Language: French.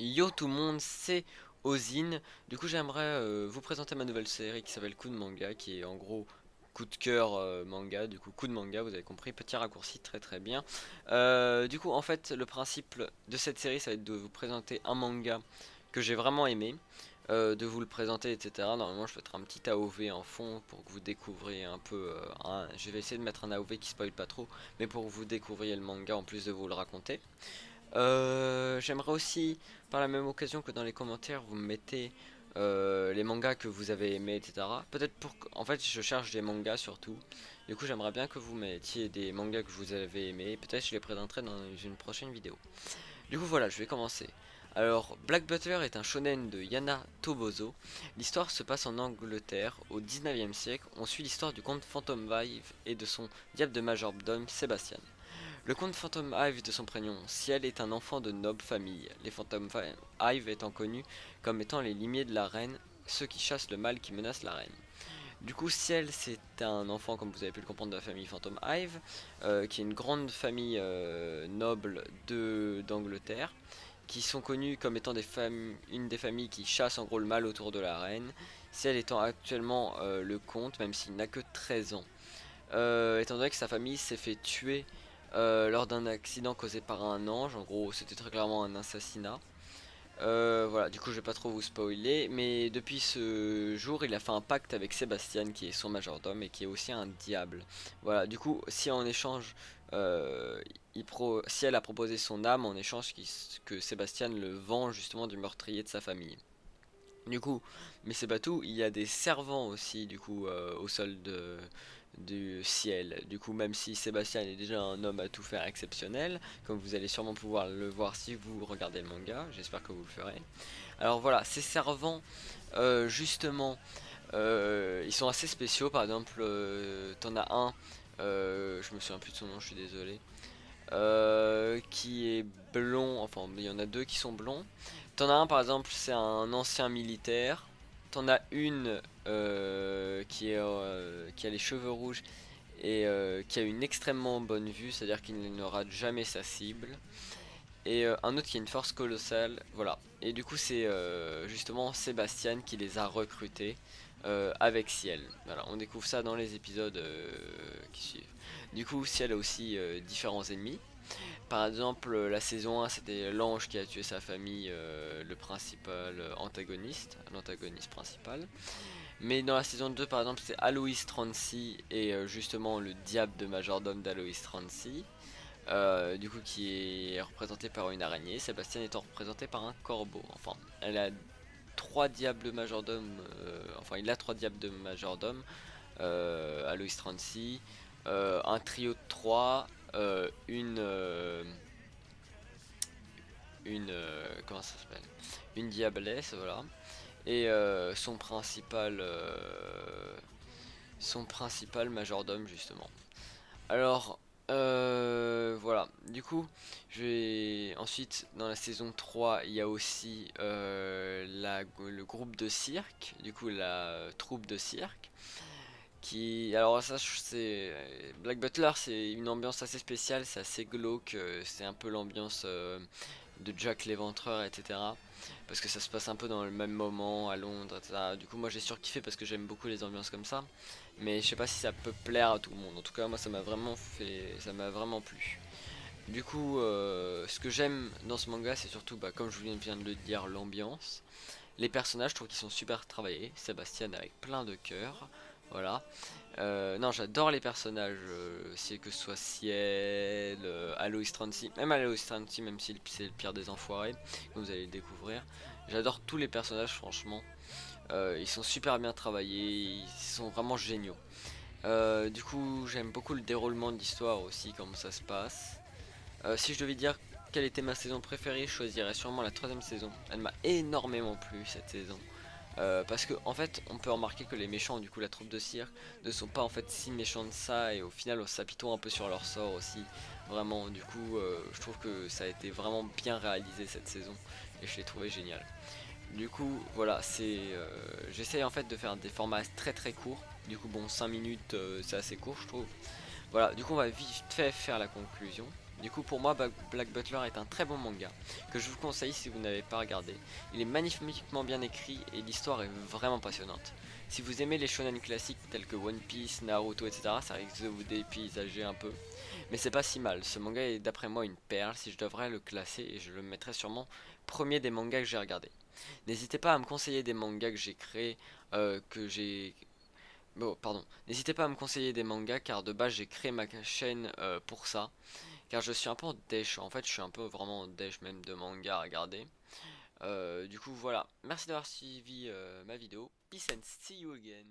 Yo tout le monde, c'est Ozine. Du coup, j'aimerais vous présenter ma nouvelle série qui s'appelle Coup de manga, qui est en gros coup de cœur manga. Du coup, coup de manga, vous avez compris, petit raccourci, très très bien. Du coup, en fait, le principe de cette série, ça va être de vous présenter un manga que j'ai vraiment aimé, de vous le présenter, etc. Normalement, je vais mettre un petit AOV en fond pour que vous découvriez un peu. Je vais essayer de mettre un AOV qui spoil pas trop, mais pour que vous découvriez le manga en plus de vous le raconter. J'aimerais aussi, par la même occasion que dans les commentaires, vous me mettez les mangas que vous avez aimés, etc. Peut-être en fait, je cherche des mangas surtout. Du coup, j'aimerais bien que vous mettiez des mangas que vous avez aimés. Peut-être je les présenterai dans une prochaine vidéo. Du coup, voilà, je vais commencer. Alors, Black Butler est un shonen de Yana Toboso. L'histoire se passe en Angleterre au 19e siècle. On suit l'histoire du comte Phantom Vive et de son diable de majordome Sébastien. Le comte Phantom Hive de son prénom Ciel est un enfant de noble famille, les Phantom Hive étant connus comme étant les limiers de la reine, ceux qui chassent le mal qui menace la reine. Du coup, Ciel, c'est un enfant, comme vous avez pu le comprendre, de la famille Phantom Hive, qui est une grande famille noble d'Angleterre, qui sont connus comme étant une des familles qui chassent en gros le mal autour de la reine. Ciel étant actuellement le comte, même s'il n'a que 13 ans. Étant donné que sa famille s'est fait tuer lors d'un accident causé par un ange. En gros, c'était très clairement un assassinat. Voilà, du coup, je vais pas trop vous spoiler, mais depuis ce jour, il a fait un pacte avec Sébastien, qui est son majordome et qui est aussi un diable. Voilà, du coup, si en échange, euh, si elle a proposé son âme en échange que Sébastien le vend justement du meurtrier de sa famille. Du coup, mais c'est pas tout, il y a des servants aussi, du coup, au sol du ciel. Du coup, même si Sébastien est déjà un homme à tout faire exceptionnel, comme vous allez sûrement pouvoir le voir si vous regardez le manga, j'espère que vous le ferez. Alors voilà, ces servants, justement, ils sont assez spéciaux. Par exemple, t'en as un, je me souviens plus de son nom, je suis désolé, qui est blond, enfin il y en a deux qui sont blonds. T'en as un par exemple, c'est un ancien militaire. T'en as une qui a les cheveux rouges et qui a une extrêmement bonne vue, c'est-à-dire qu'il ne rate jamais sa cible. Et un autre qui a une force colossale, voilà. Et du coup c'est justement Sébastien qui les a recrutés avec Ciel. Voilà, on découvre ça dans les épisodes qui suivent. Du coup Ciel a aussi différents ennemis. Par exemple, la saison 1, c'était l'ange qui a tué sa famille, le principal antagoniste, l'antagoniste principal. Mais dans la saison 2, par exemple, c'est Aloïs 36 et justement le diable de majordome d'Aloïs 36. Du coup, qui est représenté par une araignée. Sébastien étant représenté par un corbeau. Enfin, elle a trois diables de majordome. Enfin, il a trois diables de majordome. Aloïs 36. Un trio de 3. Comment ça s'appelle, une diablesse, voilà, et son principal majordome justement. Alors voilà, du coup ensuite dans la saison 3 il y a aussi le groupe de cirque, du coup la troupe de cirque qui, alors ça c'est Black Butler, c'est une ambiance assez spéciale, c'est assez glauque, c'est un peu l'ambiance de Jack l'Éventreur, etc. Parce que ça se passe un peu dans le même moment à Londres, etc. Du coup, moi j'ai surkiffé parce que j'aime beaucoup les ambiances comme ça. Mais je sais pas si ça peut plaire à tout le monde. En tout cas, moi ça m'a vraiment plu. Du coup, ce que j'aime dans ce manga, c'est surtout, bah, comme je viens de le dire, l'ambiance. Les personnages, je trouve qu'ils sont super travaillés. Sébastien avec plein de cœur. Voilà. Non, j'adore les personnages, si que ce soit Ciel, Aloys 36, même Aloys 36, même si c'est le pire des enfoirés, comme vous allez le découvrir. J'adore tous les personnages, franchement. Ils sont super bien travaillés, ils sont vraiment géniaux. Du coup, j'aime beaucoup le déroulement de l'histoire aussi, comment ça se passe. Si je devais dire quelle était ma saison préférée, je choisirais sûrement la troisième saison. Elle m'a énormément plu cette saison. Parce que en fait on peut remarquer que les méchants, du coup la troupe de cirque, ne sont pas en fait si méchants de ça, et au final on s'apitoie un peu sur leur sort aussi. Vraiment, du coup je trouve que ça a été vraiment bien réalisé cette saison et je l'ai trouvé génial. Du coup voilà, j'essaye en fait de faire des formats très très courts. Du coup bon, 5 minutes c'est assez court je trouve. Voilà, du coup on va vite fait faire la conclusion. Du coup pour moi Black Butler est un très bon manga que je vous conseille si vous n'avez pas regardé. Il est magnifiquement bien écrit et l'histoire est vraiment passionnante. Si vous aimez les shonen classiques tels que One Piece, Naruto, etc., ça risque de vous dépaysager un peu. Mais c'est pas si mal, ce manga est d'après moi une perle si je devrais le classer et je le mettrais sûrement premier des mangas que j'ai regardé. N'hésitez pas à me conseiller des mangas que j'ai créés, que j'ai... Bon, pardon. N'hésitez pas à me conseiller des mangas car de base j'ai créé ma chaîne pour ça. Car je suis un peu en dèche, en fait je suis un peu vraiment en dèche même de manga à regarder. Du coup voilà, merci d'avoir suivi ma vidéo. Peace and see you again.